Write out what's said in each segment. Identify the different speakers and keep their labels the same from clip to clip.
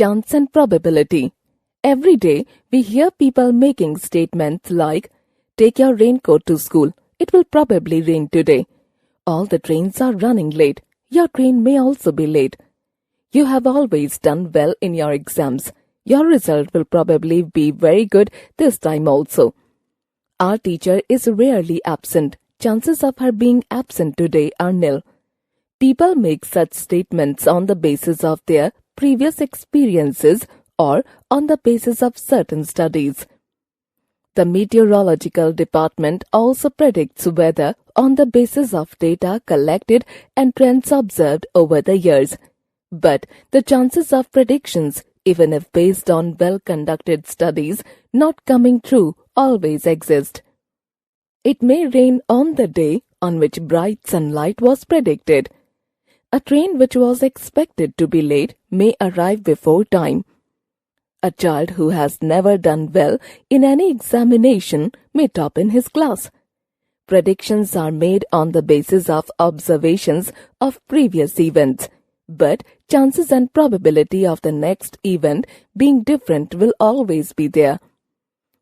Speaker 1: Chance and probability. Every day, we hear people making statements like, "Take your raincoat to school. It will probably rain today." "All the trains are running late. Your train may also be late." "You have always done well in your exams. Your result will probably be very good this time also." "Our teacher is rarely absent. Chances of her being absent today are nil." People make such statements on the basis of their previous experiences or on the basis of certain studies. The meteorological department also predicts weather on the basis of data collected and trends observed over the years. But the chances of predictions, even if based on well-conducted studies, not coming true always exist. It may rain on the day on which bright sunlight was predicted. A train which was expected to be late may arrive before time. A child who has never done well in any examination may top in his class. Predictions are made on the basis of observations of previous events, but chances and probability of the next event being different will always be there.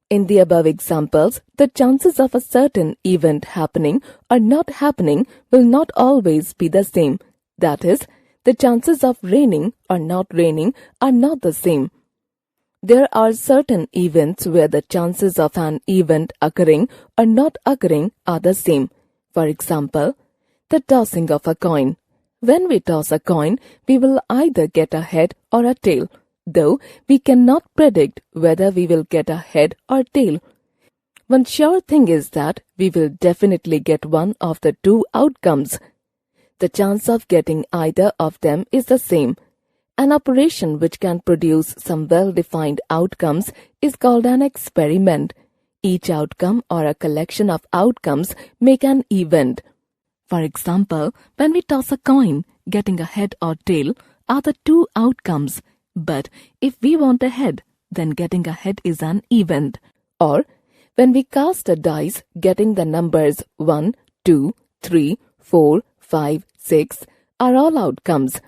Speaker 1: In the above examples, the chances of a certain event happening or not happening will not always be the same. That is, the chances of raining or not raining are not the same. There are certain events where the chances of an event occurring or not occurring are the same. For example, the tossing of a coin. When we toss a coin, we will either get a head or a tail, though we cannot predict whether we will get a head or tail. One sure thing is that we will definitely get one of the two outcomes. The chance of getting either of them is the same. An operation which can produce some well-defined outcomes is called an experiment. Each outcome or a collection of outcomes make an event. For example, when we toss a coin, getting a head or tail are the two outcomes. But if we want a head, then getting a head is an event. Or, when we cast a dice, getting the numbers 1, 2, 3, 4, 5, 6 are all outcomes.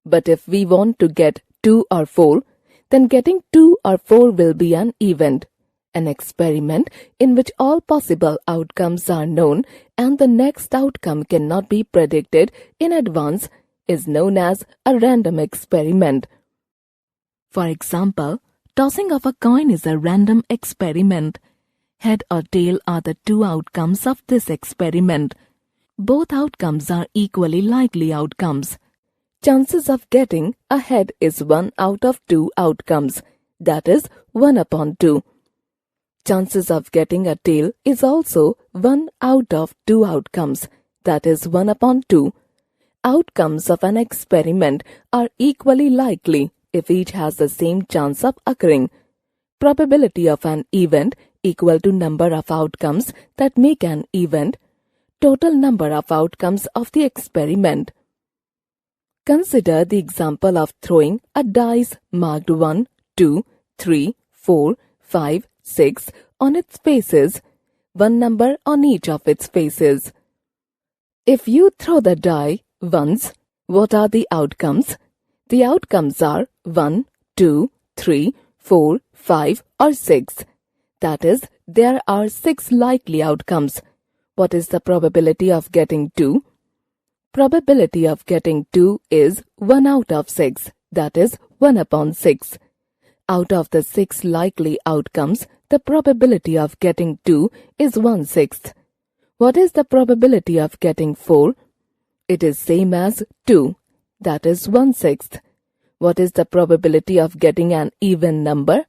Speaker 1: But if we want to get 2 or 4, then getting 2 or 4 will be an event. An experiment in which all possible outcomes are known and the next outcome cannot be predicted in advance is known as a random experiment. For example, tossing of a coin is a random experiment. Head or tail are the two outcomes of this experiment. Both outcomes are equally likely outcomes. Chances of getting a head is 1 out of 2 outcomes, that is 1 upon 2. Chances of getting a tail is also 1 out of 2 outcomes, that is 1 upon 2. Outcomes of an experiment are equally likely if each has the same chance of occurring. Probability of an event equal to number of outcomes that make an event, total number of outcomes of the experiment. Consider the example of throwing a dice marked 1, 2, 3, 4, 5, 6 on its faces, one number on each of its faces. If you throw the die once, what are the outcomes? The outcomes are 1, 2, 3, 4, 5 or 6. That is, there are 6 likely outcomes. What is the probability of getting 2? Probability of getting 2 is 1 out of 6, that is 1 upon 6. Out of the 6 likely outcomes, the probability of getting 2 is 1/6. What is the probability of getting 4? It is same as 2, that is 1/6. What is the probability of getting an even number?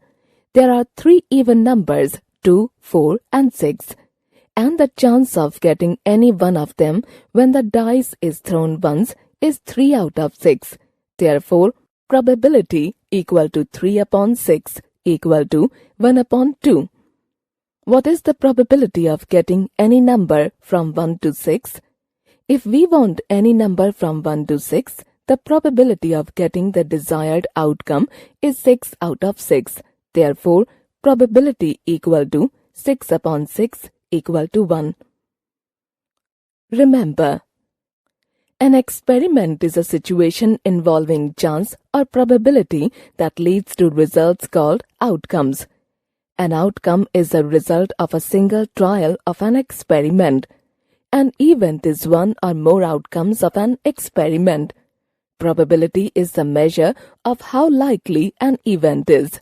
Speaker 1: There are 3 even numbers, 2, 4 and 6. And the chance of getting any one of them when the dice is thrown once is 3 out of 6. Therefore, probability equal to 3 upon 6 equal to 1 upon 2. What is the probability of getting any number from 1 to 6? If we want any number from 1 to 6, the probability of getting the desired outcome is 6 out of 6. Therefore, probability equal to 6 upon 6 equal to 1. Remember, An experiment is a situation involving chance or probability that leads to results called outcomes. An outcome is the result of a single trial of an experiment. An event is one or more outcomes of an experiment. Probability is the measure of how likely an event is.